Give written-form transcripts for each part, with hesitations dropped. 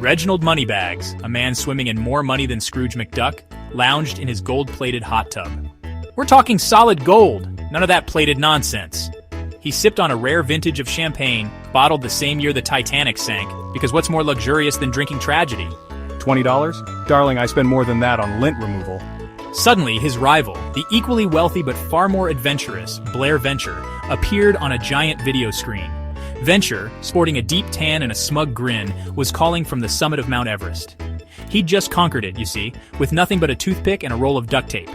Reginald Moneybags, a man swimming in more money than Scrooge McDuck, lounged in his gold-plated hot tub. We're talking solid gold, none of that plated nonsense. He sipped on a rare vintage of champagne, bottled the same year the Titanic sank, because what's more luxurious than drinking tragedy? $20? Darling, I spend more than that on lint removal. Suddenly, his rival, the equally wealthy but far more adventurous Blair Venture, appeared on a giant video screen. Venture, sporting a deep tan and a smug grin, was calling from the summit of Mount Everest. He'd just conquered it, you see, with nothing but a toothpick and a roll of duct tape.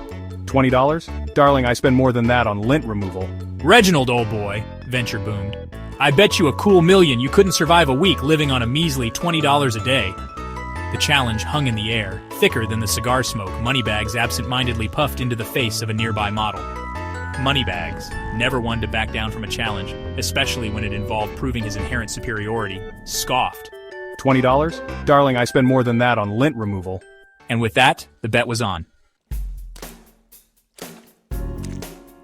$20? Darling, I spend more than that on lint removal. Reginald, old boy, Venture boomed. I bet you a cool million you couldn't survive a week living on a measly $20 a day. The challenge hung in the air, thicker than the cigar smoke Moneybags absent-mindedly puffed into the face of a nearby model. Moneybags, never one to back down from a challenge, especially when it involved proving his inherent superiority, scoffed. $20? Darling, I spend more than that on lint removal. And with that, the bet was on.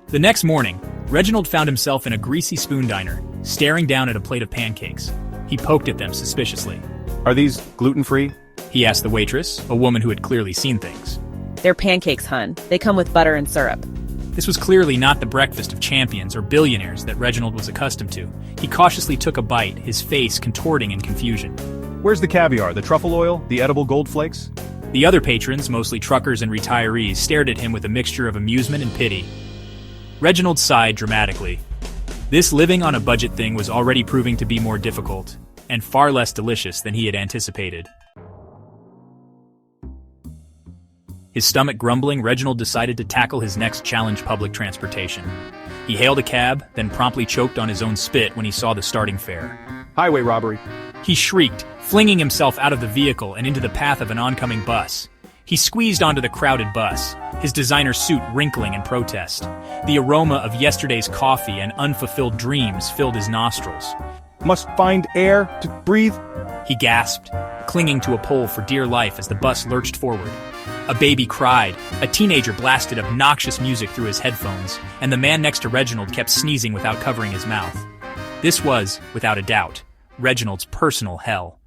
The next morning, Reginald found himself in a greasy spoon diner, staring down at a plate of pancakes. He poked at them suspiciously. Are these gluten-free? He asked the waitress, a woman who had clearly seen things. They're pancakes, hun. They come with butter and syrup. This was clearly not the breakfast of champions or billionaires that Reginald was accustomed to. He cautiously took a bite, his face contorting in confusion. Where's the caviar, the truffle oil, the edible gold flakes? The other patrons, mostly truckers and retirees, stared at him with a mixture of amusement and pity. Reginald sighed dramatically. This living on a budget thing was already proving to be more difficult, and far less delicious than he had anticipated. His stomach grumbling, Reginald decided to tackle his next challenge: public transportation. He hailed a cab, then promptly choked on his own spit when he saw the starting fare. Highway robbery. He shrieked, flinging himself out of the vehicle and into the path of an oncoming bus. He squeezed onto the crowded bus, his designer suit wrinkling in protest. The aroma of yesterday's coffee and unfulfilled dreams filled his nostrils. Must find air to breathe. He gasped, clinging to a pole for dear life as the bus lurched forward. A baby cried, a teenager blasted obnoxious music through his headphones, and the man next to Reginald kept sneezing without covering his mouth. This was, without a doubt, Reginald's personal hell.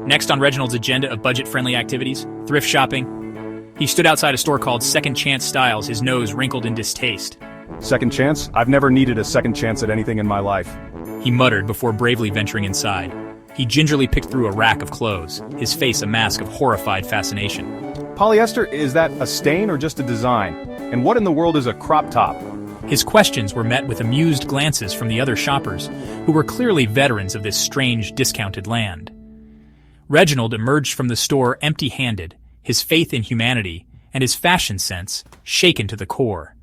Next on Reginald's agenda of budget-friendly activities, thrift shopping. He stood outside a store called Second Chance Styles, his nose wrinkled in distaste. Second chance? I've never needed a second chance at anything in my life. He muttered before bravely venturing inside. He gingerly picked through a rack of clothes, his face a mask of horrified fascination. Polyester, is that a stain or just a design? And what in the world is a crop top? His questions were met with amused glances from the other shoppers, who were clearly veterans of this strange, discounted land. Reginald emerged from the store empty-handed, his faith in humanity and his fashion sense shaken to the core.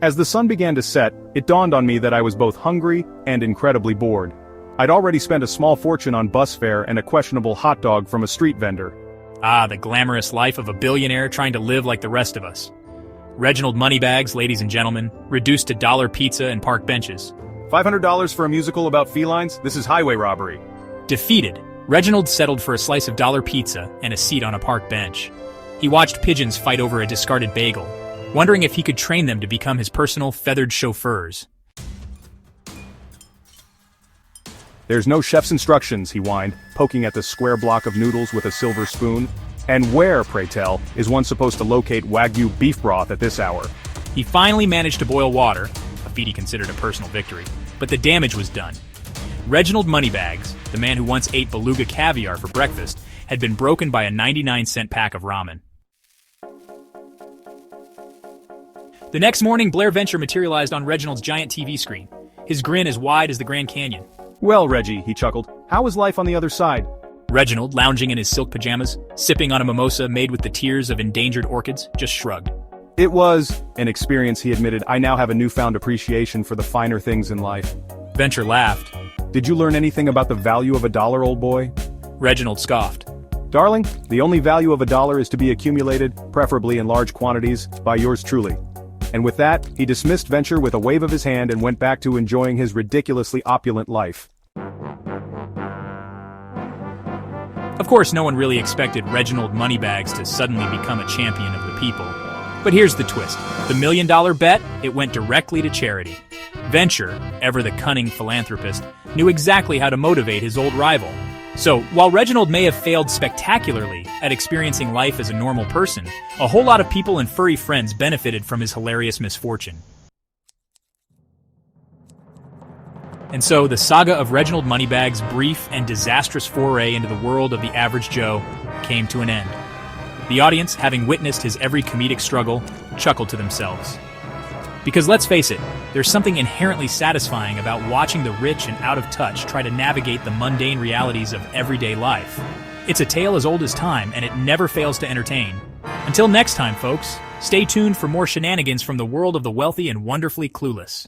As the sun began to set, it dawned on me that I was both hungry and incredibly bored. I'd already spent a small fortune on bus fare and a questionable hot dog from a street vendor. Ah, the glamorous life of a billionaire trying to live like the rest of us. Reginald Moneybags, ladies and gentlemen, reduced to dollar pizza and park benches. $500 for a musical about felines? This is highway robbery. Defeated, Reginald settled for a slice of dollar pizza and a seat on a park bench. He watched pigeons fight over a discarded bagel, wondering if he could train them to become his personal feathered chauffeurs. There's no chef's instructions, he whined, poking at the square block of noodles with a silver spoon. And where, pray tell, is one supposed to locate Wagyu beef broth at this hour? He finally managed to boil water, a feat he considered a personal victory, but the damage was done. Reginald Moneybags, the man who once ate beluga caviar for breakfast, had been broken by a 99-cent pack of ramen. The next morning, Blair Venture materialized on Reginald's giant TV screen, his grin as wide as the Grand Canyon. Well, Reggie, he chuckled, how is life on the other side? Reginald, lounging in his silk pajamas, sipping on a mimosa made with the tears of endangered orchids, just shrugged. It was an experience, he admitted. I now have a newfound appreciation for the finer things in life. Venture laughed. Did you learn anything about the value of a dollar, old boy? Reginald scoffed. Darling, the only value of a dollar is to be accumulated, preferably in large quantities, by yours truly. And with that, he dismissed Venture with a wave of his hand and went back to enjoying his ridiculously opulent life. Of course, no one really expected Reginald Moneybags to suddenly become a champion of the people. But here's the twist. The $1 million bet, it went directly to charity. Venture, ever the cunning philanthropist, knew exactly how to motivate his old rival. So, while Reginald may have failed spectacularly at experiencing life as a normal person, a whole lot of people and furry friends benefited from his hilarious misfortune. And so, the saga of Reginald Moneybags' brief and disastrous foray into the world of the average Joe came to an end. The audience, having witnessed his every comedic struggle, chuckled to themselves. Because let's face it, there's something inherently satisfying about watching the rich and out of touch try to navigate the mundane realities of everyday life. It's a tale as old as time, and it never fails to entertain. Until next time, folks, stay tuned for more shenanigans from the world of the wealthy and wonderfully clueless.